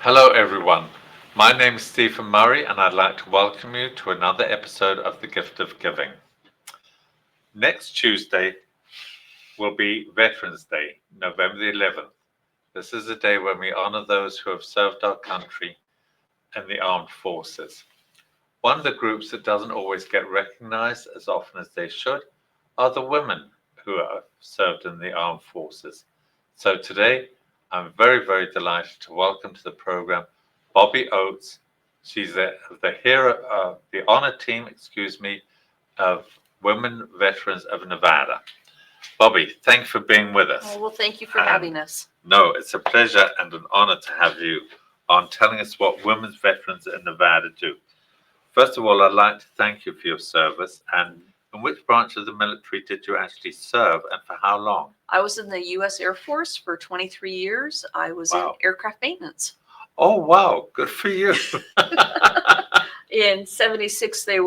Hello, everyone. My name is Stephen Murray, and I'd like to welcome you to another episode of The Gift of Giving. Next Tuesday will be Veterans Day, November the 11th. This is a day when we honor those who have served our country in the armed forces. One of the groups that doesn't always get recognized as often as they should are the women who have served in the armed forces. So today, I'm very, very delighted to welcome to the program Bobby Oates. She's the honor team, of Women Veterans of Nevada. Bobby, thanks for being with us. Oh, well, thank you for having us. No, it's a pleasure and an honor to have you on telling us what Women's Veterans in Nevada do. First of all, I'd like to thank you for your service. And in which branch of the military did you actually serve, and for how long? I was in the U.S. Air Force for 23 years. I was in aircraft maintenance. Oh, wow. Good for you. In 76, they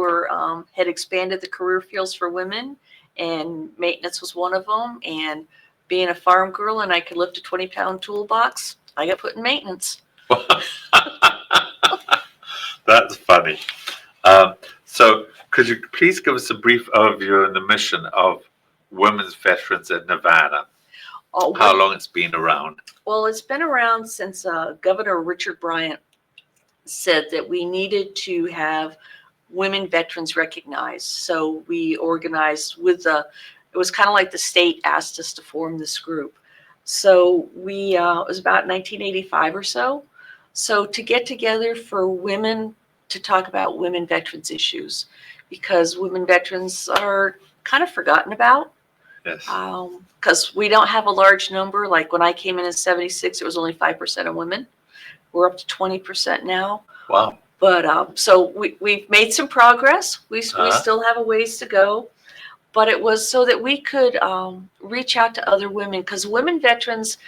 had expanded the career fields for women, and maintenance was one of them. And being a farm girl and I could lift a 20-pound toolbox, I got put in maintenance. That's funny. So could you please give us a brief overview on the mission of Women's Veterans in Nevada? How long it's been around? Well, it's been around since Governor Richard Bryant said that we needed to have women veterans recognized. So we organized it was kind of like the state asked us to form this group. So it was about 1985 or so. So to get together for women to talk about women veterans issues, because women veterans are kind of forgotten about. Yes. Because we don't have a large number. Like when I came in 76, it was only 5% of women. We're up to 20% now. Wow. But so we've made some progress. We still have a ways to go. But it was so that we could reach out to other women, because women veterans,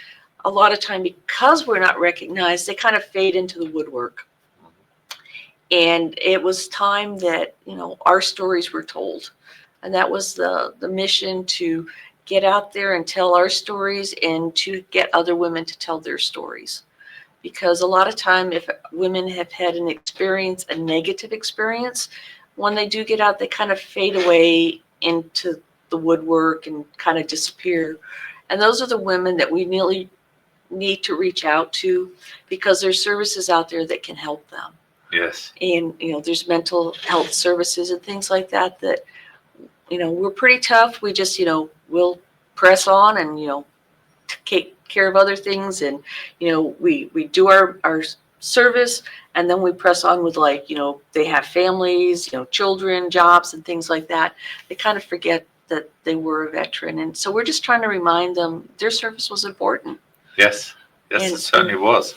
a lot of time, because we're not recognized, they kind of fade into the woodwork. And it was time that, our stories were told. And that was the mission, to get out there and tell our stories and to get other women to tell their stories. Because a lot of time, if women have had a negative experience, when they do get out, they kind of fade away into the woodwork and kind of disappear. And those are the women that we really need to reach out to, because there's services out there that can help them. Yes. And, there's mental health services and things like that, we're pretty tough. We just, we'll press on and, take care of other things. And, we do our service, and then we press on with they have families, children, jobs and things like that. They kind of forget that they were a veteran. And so we're just trying to remind them their service was important. Yes, it certainly was.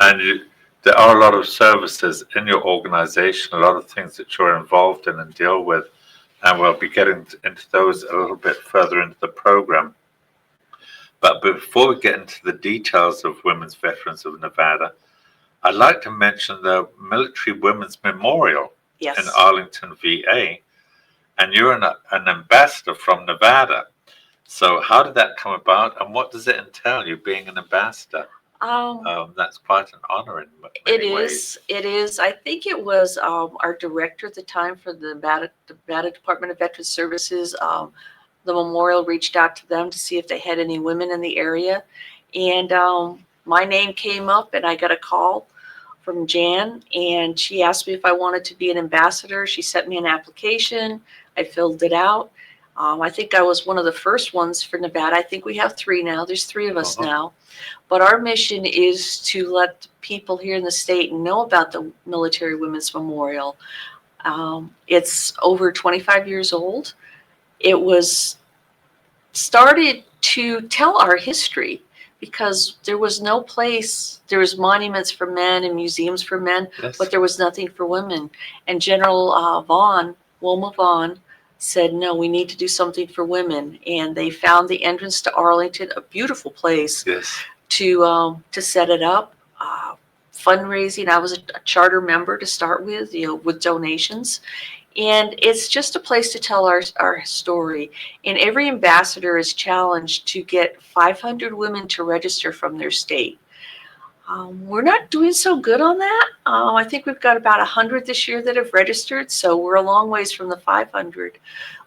And there are a lot of services in your organization, a lot of things that you're involved in and deal with, and we'll be getting into those a little bit further into the program. But before we get into the details of Women's Veterans of Nevada, I'd like to mention the Military Women's Memorial in Arlington, VA, and you're an ambassador from Nevada. So how did that come about, and what does it entail, you being an ambassador? That's quite an honor in many ways. It is. I think it was our director at the time for the Nevada Department of Veterans Services. The memorial reached out to them to see if they had any women in the area. And my name came up, and I got a call from Jan, and she asked me if I wanted to be an ambassador. She sent me an application. I filled it out. I think I was one of the first ones for Nevada. I think we have 3 now. There's 3 of us now. But our mission is to let people here in the state know about the Military Women's Memorial. It's over 25 years old. It was started to tell our history, because there was no place. There was monuments for men and museums for men, but there was nothing for women. And General Wilma Vaughn, said, no, we need to do something for women. And they found the entrance to Arlington, a beautiful place, to set it up. Fundraising, I was a charter member to start with, with donations. And it's just a place to tell our story. And every ambassador is challenged to get 500 women to register from their state. We're not doing so good on that. I think we've got about 100 this year that have registered, so we're a long ways from the 500.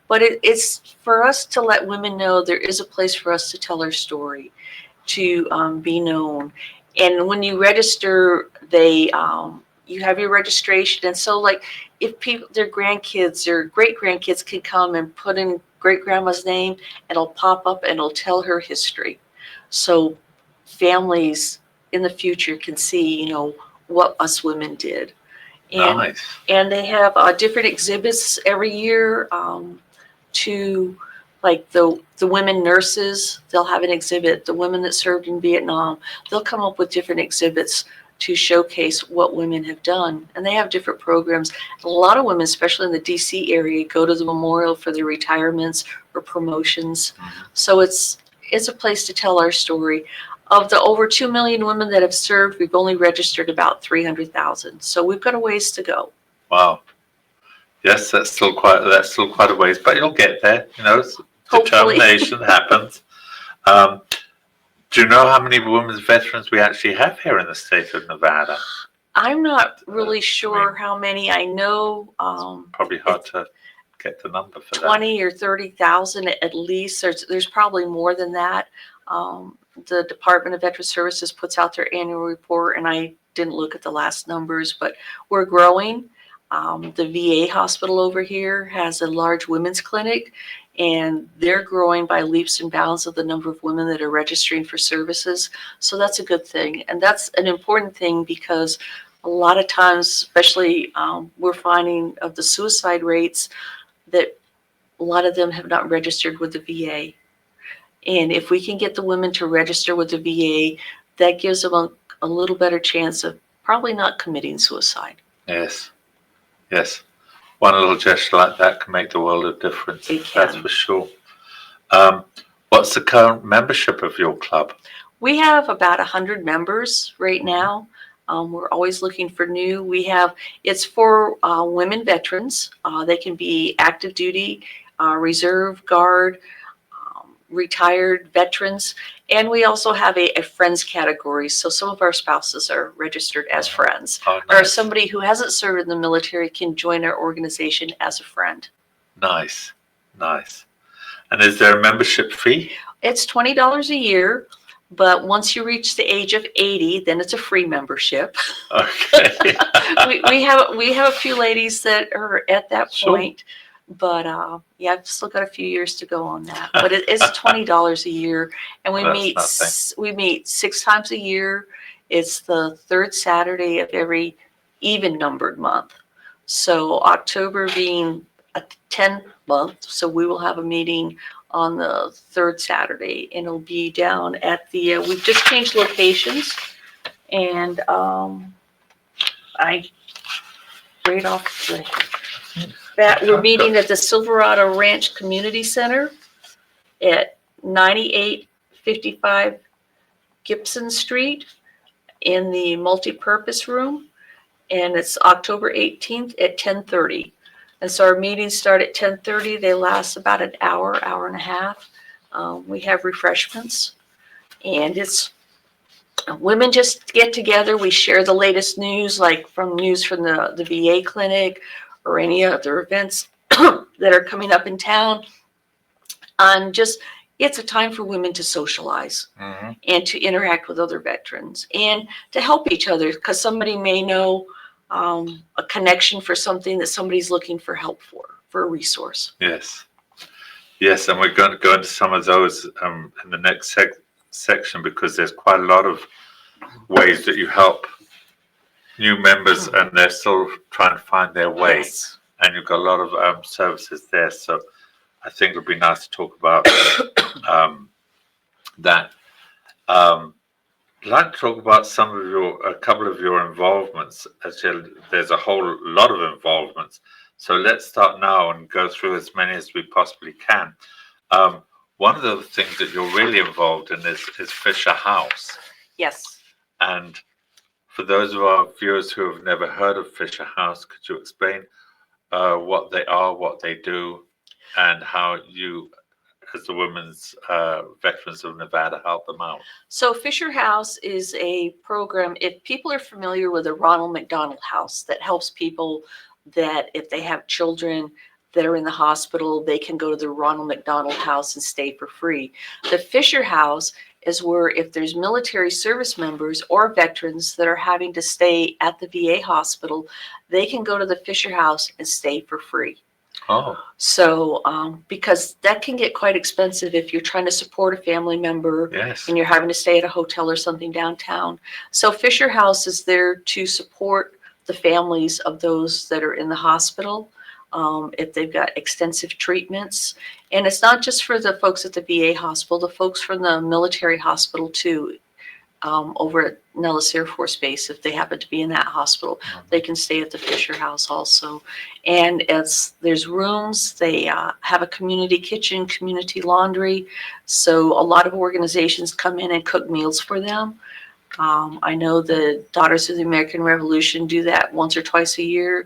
But it's for us to let women know there is a place for us to tell our story, to be known. And when you register, you have your registration. And so, like, if people, their grandkids or great grandkids can come and put in great grandma's name, it'll pop up and it'll tell her history. So families in the future can see, what us women did. And Nice. and they have different exhibits every year to, like, the women nurses. They'll have an exhibit. The women that served in Vietnam, they'll come up with different exhibits to showcase what women have done. And they have different programs. A lot of women, especially in the DC area, go to the memorial for their retirements or promotions. So it's a place to tell our story. Of the over 2 million women that have served, we've only registered about 300,000. So we've got a ways to go. Wow. Yes, that's still quite a ways, but you'll get there. Hopefully. Determination happens. Do you know how many women's veterans we actually have here in the state of Nevada? I'm not really sure how many. I know Probably hard to get the number for 20 or 30,000 at least. There's probably more than that. The Department of Veteran Services puts out their annual report, and I didn't look at the last numbers, but we're growing. The VA hospital over here has a large women's clinic, and they're growing by leaps and bounds of the number of women that are registering for services. So that's a good thing. And that's an important thing because a lot of times, especially we're finding of the suicide rates, that a lot of them have not registered with the VA. And if we can get the women to register with the VA, that gives them a little better chance of probably not committing suicide. Yes. One little gesture like that can make the world of difference. It can. That's for sure. What's the current membership of your club? We have about 100 members right now. We're always looking for new. It's for women veterans. They can be active duty, reserve, guard, retired veterans, and we also have a friends category. So some of our spouses are registered as friends, Oh, nice. or somebody who hasn't served in the military can join our organization as a friend. Nice. And is there a membership fee? It's $20 a year, but once you reach the age of 80, then it's a free membership. Okay. we have a few ladies that are at that point. Sure. But I've still got a few years to go on that. But it's $20 a year, and we meet 6 times a year. It's the third Saturday of every even numbered month. So October being a 10 month, so we will have a meeting on the third Saturday, and it'll be down at the. We've just changed locations, and I right off the. That we're meeting at the Silverado Ranch Community Center at 9855 Gibson Street in the multipurpose room, and it's October 18th at 10:30. And so our meetings start at 10:30. They last about an hour and a half. We have refreshments, and it's women just get together. We share the latest news, like news from the VA clinic, or any other events that are coming up in town. And just, it's a time for women to socialize and to interact with other veterans and to help each other, because somebody may know a connection for something that somebody's looking for help for a resource. Yes, and we're going to go into some of those in the next section, because there's quite a lot of ways that you help new members, and they're still trying to find their way. Yes. And you've got a lot of services there. So I think it would be nice to talk about that. I'd like to talk about a couple of your involvements. Actually, there's a whole lot of involvements. So let's start now and go through as many as we possibly can. One of the things that you're really involved in is Fisher House. Yes. And for those of our viewers who have never heard of Fisher House, could you explain what they are, what they do, and how you as the Women's Veterans of Nevada help them out? So Fisher House is a program, if people are familiar with the Ronald McDonald House, that helps people that if they have children that are in the hospital, they can go to the Ronald McDonald House and stay for free. The Fisher House is where if there's military service members or veterans that are having to stay at the VA hospital, they can go to the Fisher House and stay for free. Oh, So, because that can get quite expensive if you're trying to support a family member yes. and you're having to stay at a hotel or something downtown. So Fisher House is there to support the families of those that are in the hospital, if they've got extensive treatments. And it's not just for the folks at the VA hospital, the folks from the military hospital too. Over at Nellis Air Force Base, if they happen to be in that hospital, they can stay at the Fisher House also. And there's rooms, they have a community kitchen, community laundry. So a lot of organizations come in and cook meals for them. I know the Daughters of the American Revolution do that once or twice a year.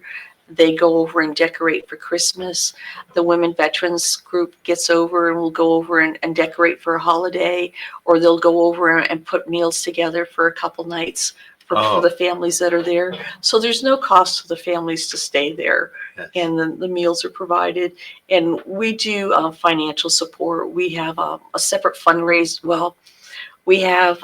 They go over and decorate for Christmas. The Women Veterans group gets over and will go over and decorate for a holiday, or they'll go over and put meals together for a couple nights for the families that are there. So there's no cost to the families to stay there. Yes. And the meals are provided. And we do financial support. We have a separate fundraise. Well, we have,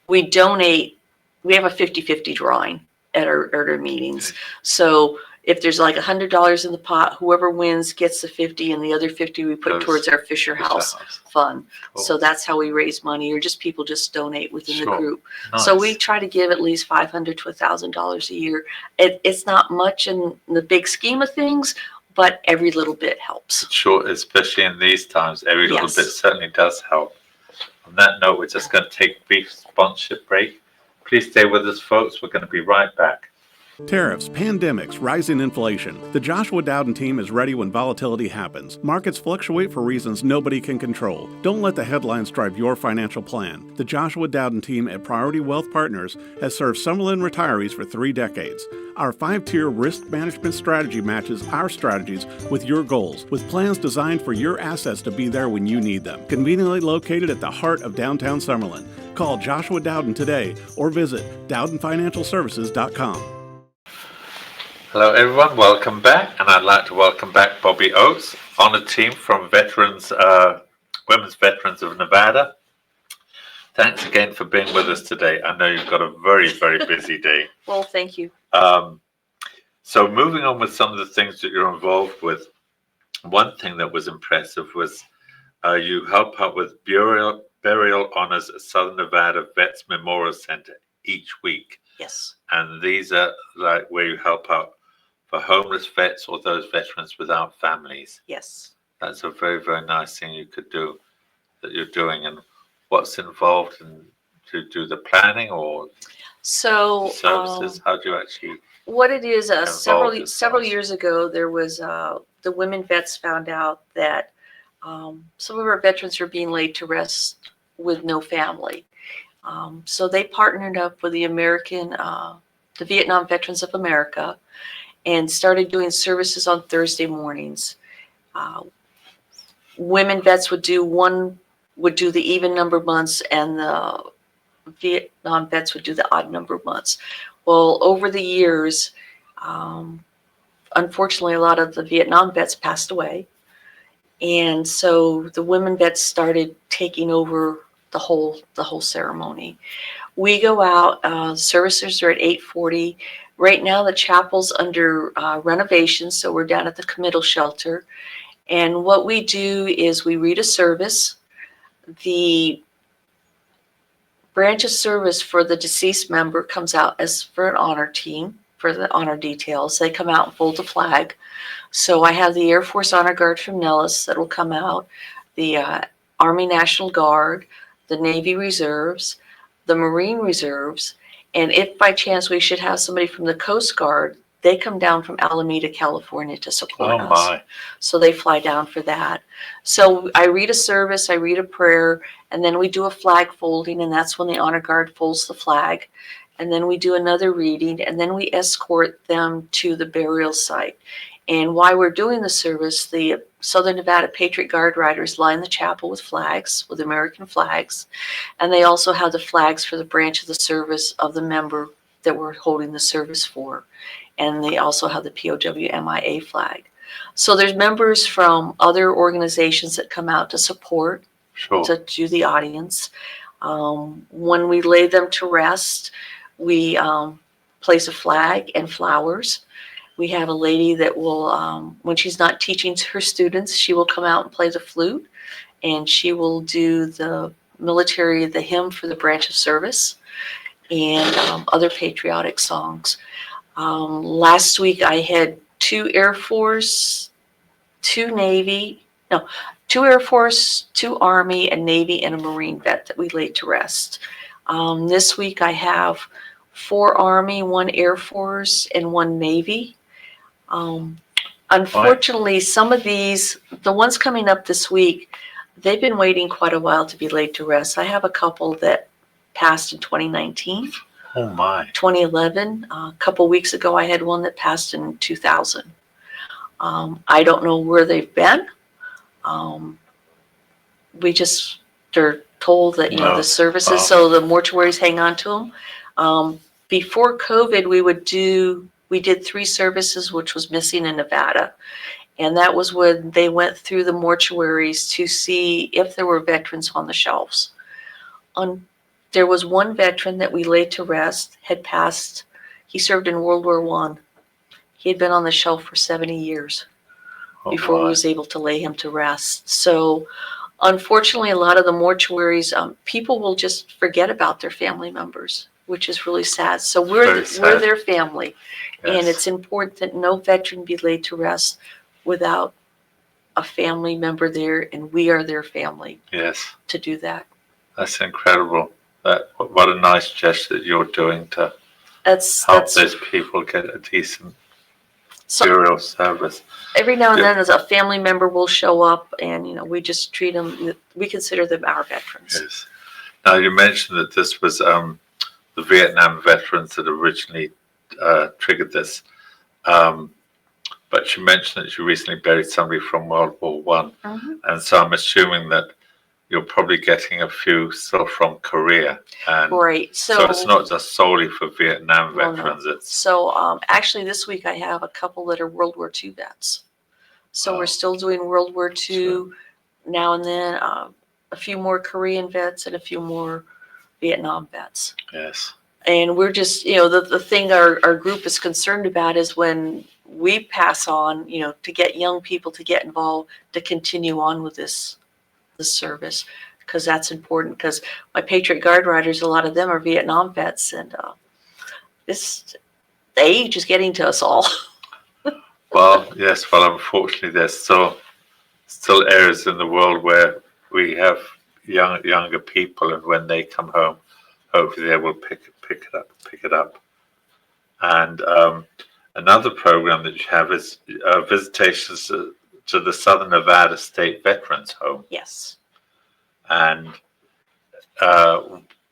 we donate, we have a 50-50 drawing at our meetings. So if there's like $100 in the pot, whoever wins gets the 50, and the other 50 we put towards our Fisher House fund. Cool. So that's how we raise money, or just people just donate within the group. Nice. So we try to give at least $500 to $1,000 a year. It's not much in the big scheme of things, but every little bit helps. Sure, especially in these times, every little Yes. bit certainly does help. On that note, we're just going to take a brief sponsorship break. Please stay with us, folks. We're going to be right back. Tariffs, pandemics, rising inflation. The Joshua Dowden team is ready when volatility happens. Markets fluctuate for reasons nobody can control. Don't let the headlines drive your financial plan. The Joshua Dowden team at Priority Wealth Partners has served Summerlin retirees for 3 decades. Our 5-tier risk management strategy matches our strategies with your goals, with plans designed for your assets to be there when you need them. Conveniently located at the heart of downtown Summerlin. Call Joshua Dowden today or visit DowdenFinancialServices.com. Hello, everyone. Welcome back, and I'd like to welcome back Bobby Oates on a team from Women's Veterans of Nevada. Thanks again for being with us today. I know you've got a very, very busy day. Well, thank you. So moving on with some of the things that you're involved with, one thing that was impressive was you help out with burial honors at Southern Nevada Vets Memorial Center each week. Yes. And these are like where you help out for homeless vets or those veterans without families. Yes. That's a very, very nice thing you could do, that you're doing. And what's involved in to do the planning or services? How do you actually? What it is, involved several years ago, there was the women vets found out that some of our veterans were being laid to rest with no family. So they partnered up with the Vietnam Veterans of America, and started doing services on Thursday mornings. Women vets would do the even number months, and the Vietnam vets would do the odd number months. Well, over the years, unfortunately, a lot of the Vietnam vets passed away, and so the women vets started taking over the whole ceremony. We go out. Services are at 8:40. Right now, the chapel's under renovation, so we're down at the committal shelter. And what we do is we read a service. The branch of service for the deceased member comes out as for an honor team, for the honor details. They come out and fold the flag. So I have the Air Force Honor Guard from Nellis that will come out, the Army National Guard, the Navy Reserves, the Marine Reserves, and if by chance we should have somebody from the Coast Guard, they come down from Alameda, California to support us. My. So they fly down for that. So I read a service, I read a prayer, and then we do a flag folding, and that's when the Honor Guard folds the flag. And then we do another reading, and then we escort them to the burial site. And while we're doing the service, the Southern Nevada Patriot Guard Riders line the chapel with flags, with American flags. And they also have the flags for the branch of the service of the member that we're holding the service for. And they also have the POW-MIA flag. So there's members from other organizations that come out to support, Sure. to do the audience. When we lay them to rest, we place a flag and flowers. We have a lady that will, when she's not teaching her students, she will come out and play the flute, and she will do the hymn for the branch of service, and other patriotic songs. Last week I had 2 Air Force, 2 Air Force, 2 Army, a Navy, and a Marine vet that we laid to rest. This week I have 4 Army, 1 Air Force, and 1 Navy. Unfortunately, some of these, the ones coming up this week, they've been waiting quite a while to be laid to rest. I have a couple that passed in 2019. Oh my. 2011. A couple weeks ago, I had one that passed in 2000. I don't know where they've been. They're told that, the services, so the mortuaries hang on to them. Before COVID, we did 3 services, which was missing in Nevada. And that was when they went through the mortuaries to see if there were veterans on the shelves. There was 1 veteran that we laid to rest, had passed. He served in World War I. He had been on the shelf for 70 years before we was able to lay him to rest. So unfortunately, a lot of the mortuaries, people will just forget about their family members, which is really sad. So we're their family. Yes. And it's important that no veteran be laid to rest without a family member there, and we are their family. Yes. To do that. That's incredible. What a nice gesture that you're doing to help those people get a decent burial service. Every now and then, as a family member will show up, and we just treat them. We consider them our veterans. Yes. Now you mentioned that this was the Vietnam veterans that originally triggered this, but you mentioned that you recently buried somebody from World War One, and so I'm assuming that you're probably getting a few still from Korea, and right. So it's not just solely for Vietnam veterans. No. So actually, this week I have a couple that are World War II vets. So we're still doing World War II now and then. A few more Korean vets and a few more Vietnam vets. Yes. And we're just, the thing our group is concerned about is when we pass on, to get young people to get involved, to continue on with this service, because that's important. Because my Patriot Guard Riders, a lot of them are Vietnam vets, and the age is getting to us all. Well, yes. Well, unfortunately, there's still areas in the world where we have younger people, and when they come home, hopefully they will pick it up. And another program that you have is visitations to the Southern Nevada State Veterans Home. Yes. And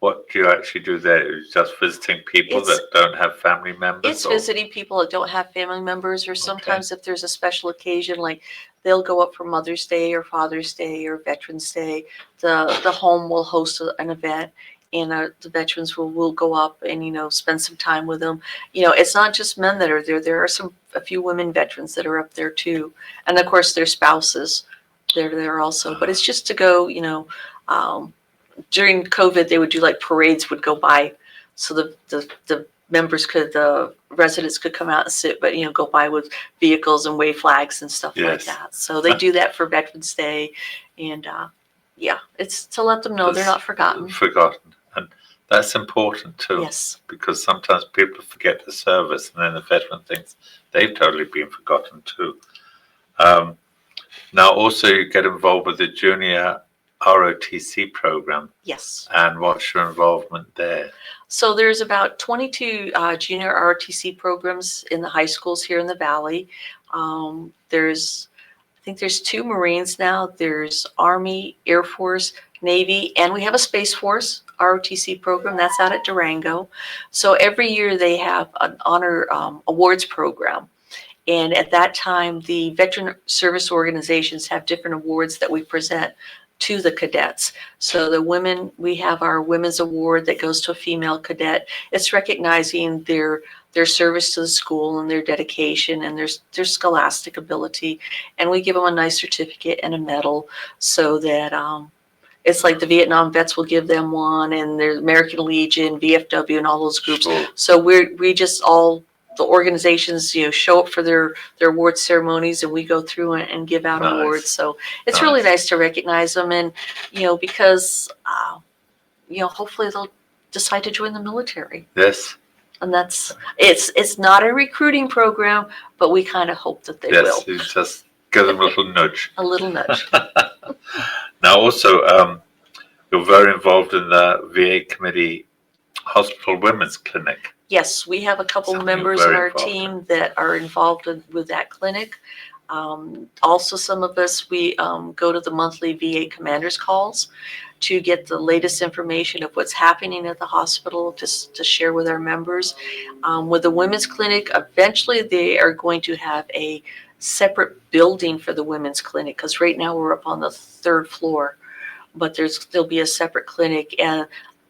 what do you actually do there? Are you just visiting people that don't have family members? It's visiting people that don't have family members, or sometimes if there's a special occasion, like they'll go up for Mother's Day or Father's Day or Veterans Day. The home will host an event, and the veterans will go up and spend some time with them. It's not just men that are there. There are a few women veterans that are up there too, and of course their spouses. They're there also. But it's just to go. During COVID, they would do parades would go by, so the residents could come out and sit, but go by with vehicles and wave flags and stuff like that. So they do that for Veterans Day, and it's to let them know they're not forgotten. And that's important too. Yes. Because sometimes people forget the service, and then the veteran thinks they've totally been forgotten too. Now, also you get involved with the junior ROTC program. Yes. And what's your involvement there? So there's about 22 junior ROTC programs in the high schools here in the Valley. I think there's 2 Marines now. There's Army, Air Force, Navy, and we have a Space Force ROTC program that's out at Durango. So every year they have an honor awards program. And at that time, the veteran service organizations have different awards that we present to the cadets. So the women, we have our women's award that goes to a female cadet. It's recognizing their service to the school and their dedication and their scholastic ability. And we give them a nice certificate and a medal so that it's like the Vietnam vets will give them one, and there's American Legion, VFW, and all those groups. Sure. So we just all the organizations, show up for their award ceremonies, and we go through and give out Nice. awards. So it's really nice to recognize them, and because hopefully they'll decide to join the military. Yes. And it's not a recruiting program, but we kind of hope that they will. Yes, you just give them a little nudge. A little nudge. Now, also, you're very involved in the VA Committee Hospital Women's Clinic. Yes, we have a couple Something members very on our involved team that are involved with that clinic. Also, some of us, we go to the monthly VA commanders calls to get the latest information of what's happening at the hospital to share with our members. With the women's clinic, eventually they are going to have a separate building for the women's clinic, because right now we're up on the 3rd floor, but there'll be a separate clinic, and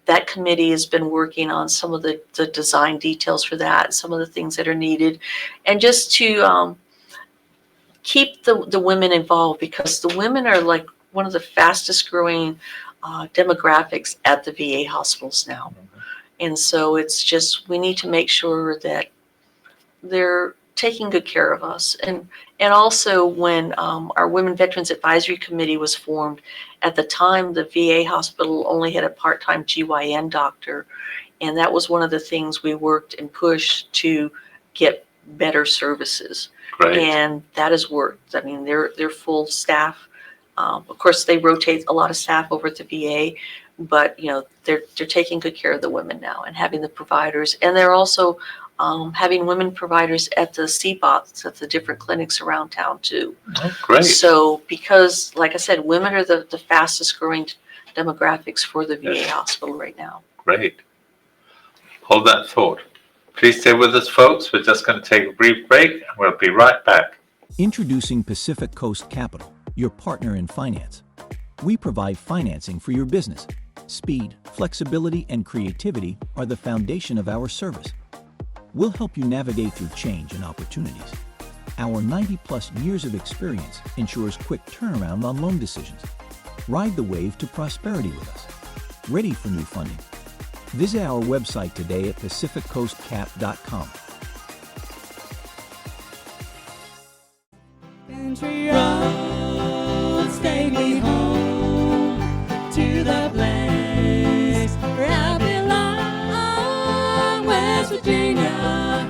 that committee has been working on some of the design details for that, some of the things that are needed, and just to keep the women involved, because the women are like one of the fastest growing demographics at the VA hospitals now. And so it's just, we need to make sure that they're taking good care of us. And also, when our Women Veterans Advisory Committee was formed, at the time the VA hospital only had a part-time GYN doctor, and that was one of the things we worked and pushed to get better services. Great. And that has worked. I mean, they're full staff. Of course, they rotate a lot of staff over at the VA, but they're taking good care of the women now and having the providers, and they're also having women providers at the CBOTs at the different clinics around town too. Oh, great. So because, like I said, women are the fastest growing demographics for the VA hospital right now. Great. Hold that thought. Please stay with us, folks. We're just going to take a brief break, and we'll be right back. Introducing Pacific Coast Capital, your partner in finance. We provide financing for your business. Speed, flexibility, and creativity are the foundation of our service. We'll help you navigate through change and opportunities. Our 90-plus years of experience ensures quick turnaround on loan decisions. Ride the wave to prosperity with us. Ready for new funding? Visit our website today at pacificcoastcap.com. Country roads take me home to the place where I belong, West Virginia,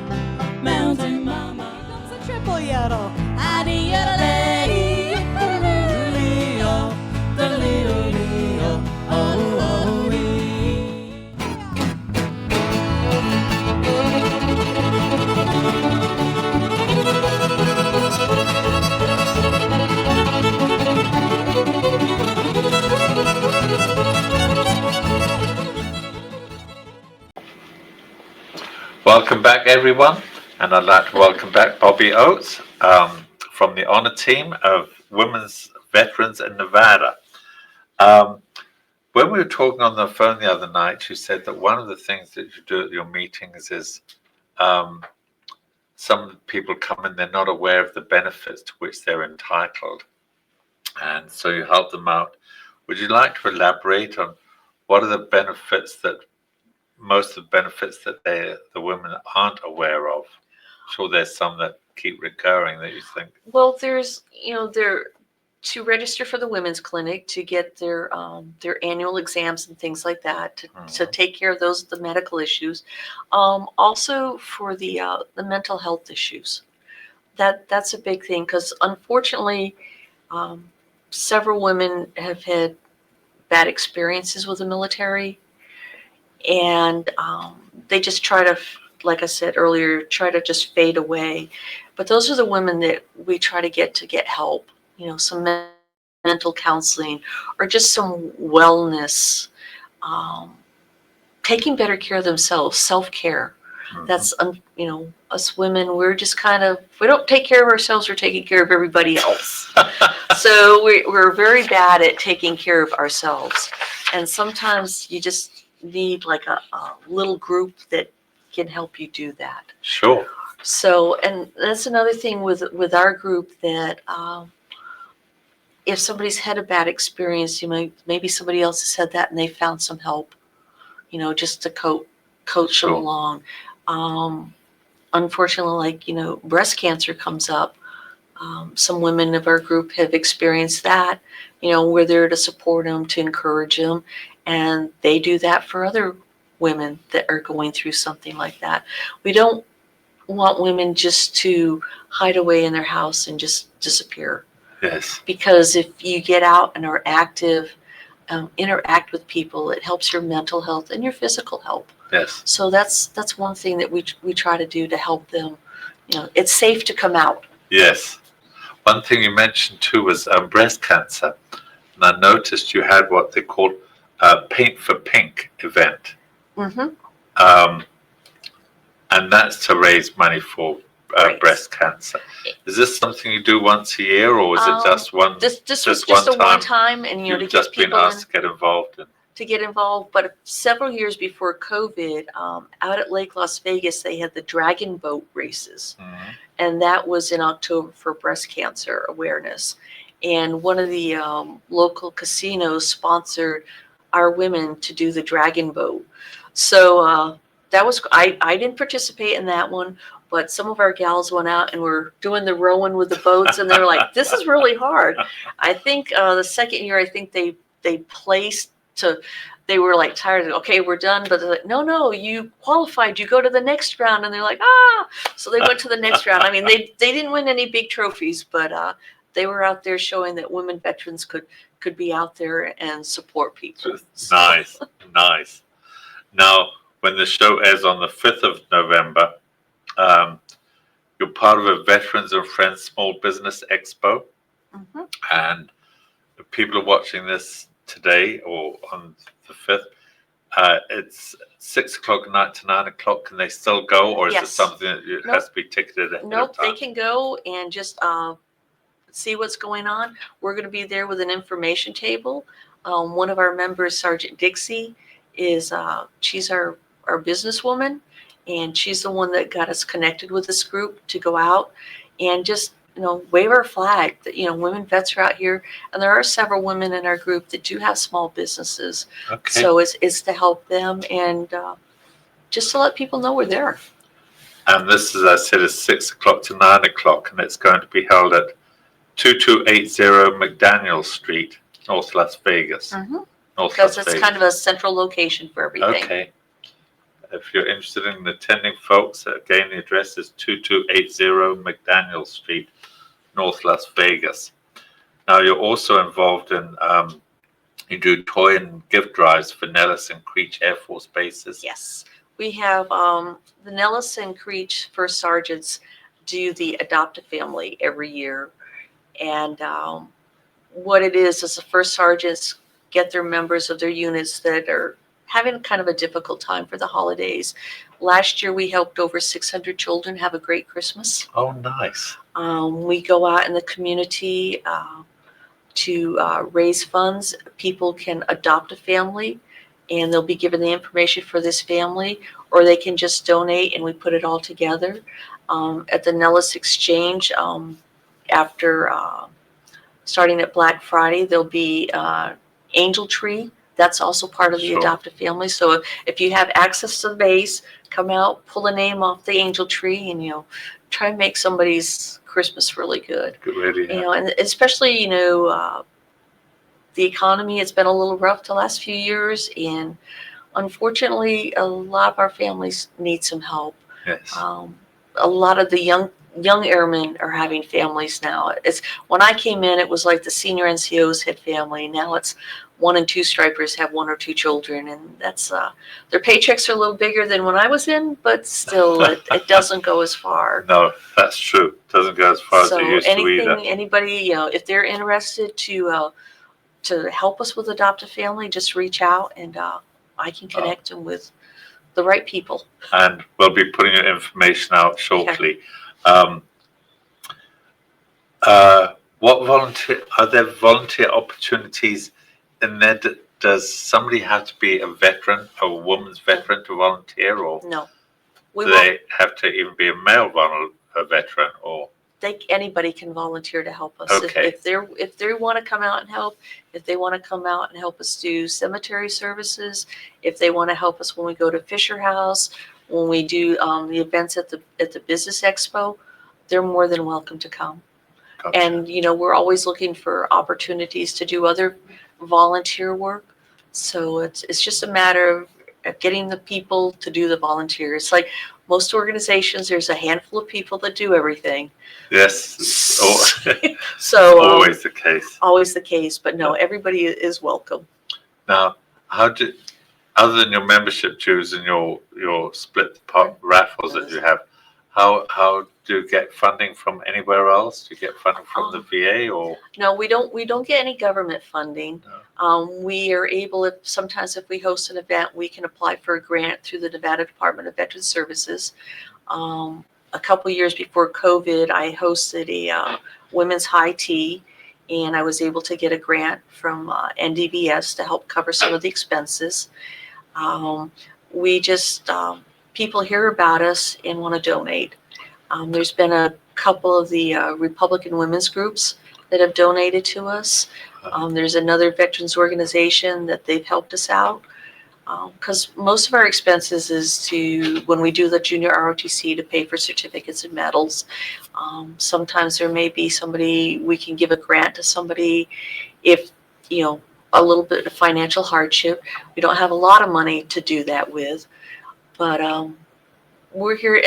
Mountain Mama. Comes a triple yodel. Adi-yodel-ay, the-little-lee-oh, the-little-lee-oh, oh-oh-wee. Welcome back, everyone, and I'd like to welcome back Bobby Oates from the honor team of Women's Veterans in Nevada. When we were talking on the phone the other night, you said that one of the things that you do at your meetings is some of the people come in, they're not aware of the benefits to which they're entitled, and so you help them out. Would you like to elaborate on what are the benefits that most of the benefits that the women aren't aware of? I'm sure there's some that keep recurring that you think. Well, there's, to register for the women's clinic, to get their annual exams and things like that, to take care of the medical issues. Also for the mental health issues. That's a big thing, because unfortunately, several women have had bad experiences with the military, and they just try to, like I said earlier, try to just fade away. But those are the women that we try to get help, some mental counseling, or just some wellness, taking better care of themselves, self-care. That's, us women, we're just kind of, if we don't take care of ourselves, we're taking care of everybody else. So we're very bad at taking care of ourselves. And sometimes you just need like a little group that can help you do that. Sure. So, and that's another thing with our group that if somebody's had a bad experience, maybe somebody else has had that and they found some help, just to coach them Sure. along. Unfortunately, like, breast cancer comes up. Some women of our group have experienced that. We're there to support them, to encourage them, and they do that for other women that are going through something like that. We don't want women just to hide away in their house and just disappear. Yes. Because if you get out and are active, interact with people, it helps your mental health and your physical health. Yes. So that's one thing that we try to do to help them. It's safe to come out. Yes. One thing you mentioned too was breast cancer. And I noticed you had what they called Paint for Pink event. Mm-hmm. And that's to raise money for Right. breast cancer. Is this something you do once a year, or is it just one? This was just just a one time one time, and to You've get just been people in, asked to get involved in. But several years before COVID, out at Lake Las Vegas, they had the dragon boat races. Mhm. And that was in October for breast cancer awareness. And one of the local casinos sponsored our women to do the dragon boat. So that was, I didn't participate in that one, but some of our gals went out and were doing the rowing with the boats, and they were like, this is really hard. I think the second year, I think they placed they were like tired. Okay, we're done. But they're like, no, you qualified. You go to the next round. And they're like, So they went to the next round. I mean, they didn't win any big trophies, but they were out there showing that women veterans could be out there and support people. So, Nice. Now, when the show airs on the 5th of November, you're part of a Veterans and Friends Small Business Expo. mhm. And if people are watching this today or on the 5th, it's 6 o'clock at night to 9 o'clock. Can they still go, or is it Yes. something that it has to be ticketed ahead Nope, of time? they can go and just see what's going on. We're going to be there with an information table. One of our members, Sergeant Dixie, she's our businesswoman, and she's the one that got us connected with this group to go out and just wave our flag that women vets are out here, and there are several women in our group that do have small businesses. Okay. So it's to help them and just to let people know we're there. And this, as I said, is 6 o'clock to 9 o'clock, and it's going to be held at 2280 McDaniel Street, North Las Vegas. Mhm. North Because Las it's Vegas. kind of a central location for everything. Okay. If you're interested in attending, folks, again, the address is 2280 McDaniel Street, North Las Vegas. Now, you're also involved in, you do toy and gift drives for Nellis and Creech Air Force bases. Yes, we have the Nellis and Creech First Sergeants do the Adopt a Family every year. And what it is the First Sergeants get their members of their units that are having kind of a difficult time for the holidays. Last year, we helped over 600 children have a great Christmas. Oh, nice. We go out in the community to raise funds. People can adopt a family, and they'll be given the information for this family, or they can just donate, and we put it all together. At the Nellis Exchange, after starting at Black Friday, there'll be Angel Tree. That's also part of the Sure. adoptive family. So if you have access to the base, come out, pull a name off the Angel Tree, and try and make somebody's Christmas really good. Good radio. And especially the economy has been a little rough the last few years, and unfortunately, a lot of our families need some help. Yes. A lot of the young airmen are having families now. It's when I came in, it was like the senior NCOs had family. Now it's 1 and 2 stripers have 1 or 2 children, and that's their paychecks are a little bigger than when I was in, but still, it doesn't go as far. No, that's true. Doesn't go as far as it used to either. Anybody, if they're interested to help us with Adopt a Family, just reach out, and I can connect them with the right people. And we'll be putting your information out shortly. What volunteer are there volunteer opportunities in there? Does somebody have to be a veteran, a woman's veteran to volunteer, or No, do they have to even be a male veteran, or? Anybody can volunteer to help us. Okay. If they want to come out and help, if they want to come out and help us do cemetery services, if they want to help us when we go to Fisher House, when we do the events at the Business Expo, they're more than welcome to come. Gotcha. And we're always looking for opportunities to do other volunteer work. So it's just a matter of getting the people to do the volunteers. Like most organizations, there's a handful of people that do everything. Yes, So always the case. Always the case, but no, everybody is welcome. Now, other than your membership dues and your split raffles that you have, how do you get funding from anywhere else? Do you get funding from the VA or? No, we don't get any government funding. No. We are able, sometimes if we host an event, we can apply for a grant through the Nevada Department of Veterans Services. A couple years before COVID, I hosted a women's high tea, and I was able to get a grant from NDVS to help cover some of the expenses. We just, people hear about us and want to donate. There's been a couple of the Republican women's groups that have donated to us. There's another veterans organization that they've helped us out. Because most of our expenses is when we do the junior ROTC, to pay for certificates and medals. Sometimes there may be we can give a grant to somebody if, a little bit of financial hardship. We don't have a lot of money to do that with, but we're here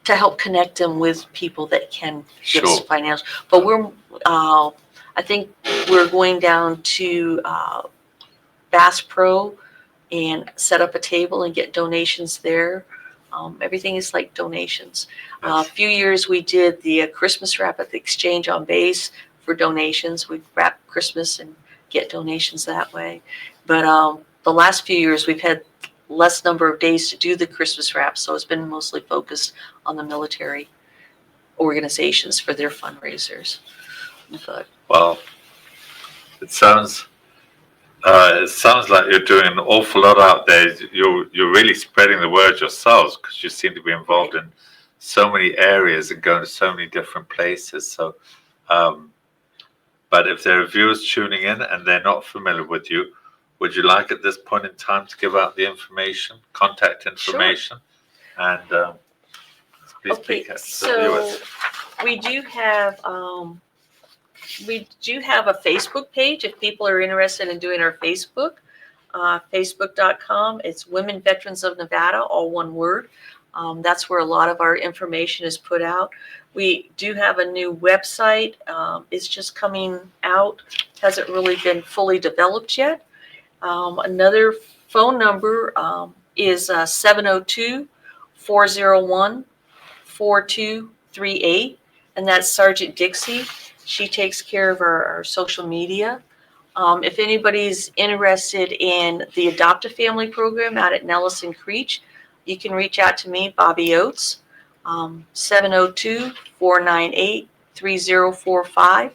to help connect them with people that can give us financial. But I think we're going down to Bass Pro and set up a table and get donations there. Everything is like donations. A few years we did the Christmas wrap at the Exchange on Base for donations. We wrap Christmas and get donations that way. But the last few years we've had less number of days to do the Christmas wrap, so it's been mostly focused on the military organizations for their fundraisers. But well, it sounds like you're doing an awful lot out there. You're really spreading the word yourselves, because you seem to be involved in so many areas and going to so many different places. So, but if there are viewers tuning in and they're not familiar with you, would you like at this point in time to give out the information, contact information, and please speak to the viewers? We do have a Facebook page if people are interested in doing our Facebook. Facebook.com. It's Women Veterans of Nevada, all one word. That's where a lot of our information is put out. We do have a new website. It's just coming out. Hasn't really been fully developed yet. Another phone number is 702-401-4238, and that's Sergeant Dixie. She takes care of our social media. If anybody's interested in the Adopt a Family program out at Nellis and Creech, you can reach out to me, Bobby Oates, 702-498-3045,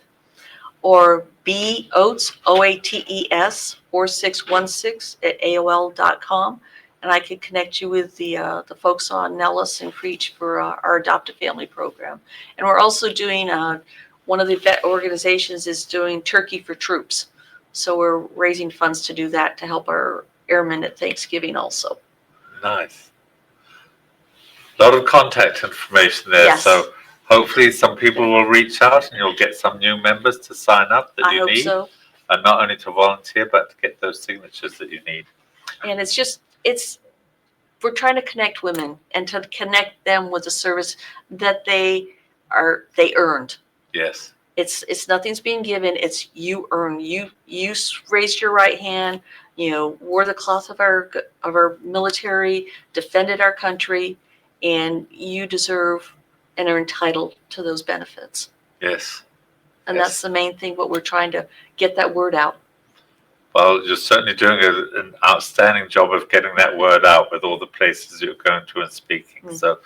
or B Oates, OATES, 4616 at AOL.com. And I could connect you with the folks on Nellis and Creech for our Adopt a Family program. And we're also doing, one of the vet organizations is doing Turkey for Troops. So we're raising funds to do that to help our airmen at Thanksgiving also. Nice. A lot of contact information there. Yes. So hopefully some people will reach out and you'll get some new members to sign up that you need. I hope so. And not only to volunteer, but to get those signatures that you need. And we're trying to connect women and to connect them with a service that they earned. Yes. It's nothing's being given. It's you earn. You raised your right hand. Wore the cloth of our military, defended our country, and you deserve and are entitled to those benefits. Yes. And that's the main thing. What we're trying to get that word out. Well, you're certainly doing an outstanding job of getting that word out with all the places you're going to and speaking. Mm. So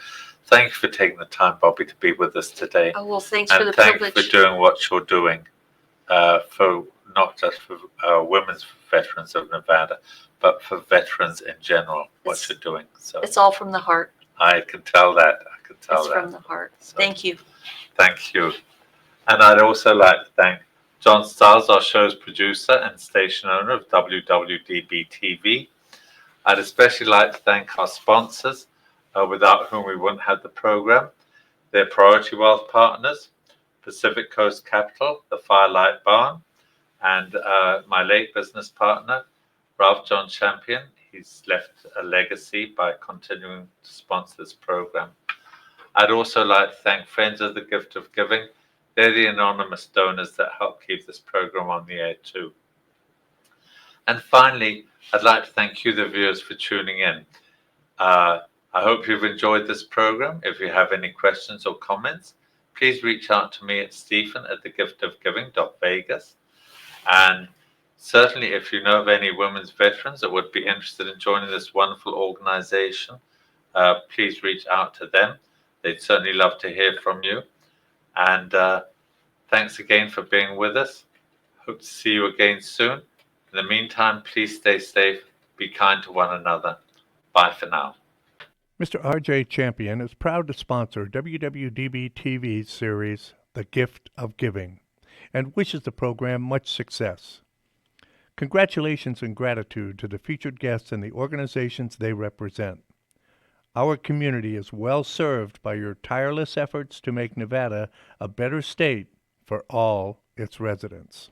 thank you for taking the time, Bobby, to be with us today. Oh, well, thanks for And the thanks privilege. for doing what you're doing for not just for women's veterans of Nevada, but for veterans in general, what It's- you're doing. So It's all from the heart. I can tell that. I can tell It's that. from the heart. So, Thank you. Thank you. And I'd also like to thank John Stiles, our show's producer and station owner of WWDBTV. I'd especially like to thank our sponsors, without whom we wouldn't have the program. They're Priority Wealth Partners, Pacific Coast Capital, the Firelight Barn, and my late business partner, Ralph John Champion. He's left a legacy by continuing to sponsor this program. I'd also like to thank Friends of the Gift of Giving. They're the anonymous donors that help keep this program on the air too. And finally, I'd like to thank you, the viewers, for tuning in. I hope you've enjoyed this program. If you have any questions or comments, please reach out to me at stephen@thegiftofgiving.vegas. And certainly, if you know of any women's veterans that would be interested in joining this wonderful organization, please reach out to them. They'd certainly love to hear from you. And thanks again for being with us. Hope to see you again soon. In the meantime, please stay safe, be kind to one another. Bye for now. Mr. R.J. Champion is proud to sponsor WWDB TV's series, The Gift of Giving, and wishes the program much success. Congratulations and gratitude to the featured guests and the organizations they represent. Our community is well served by your tireless efforts to make Nevada a better state for all its residents.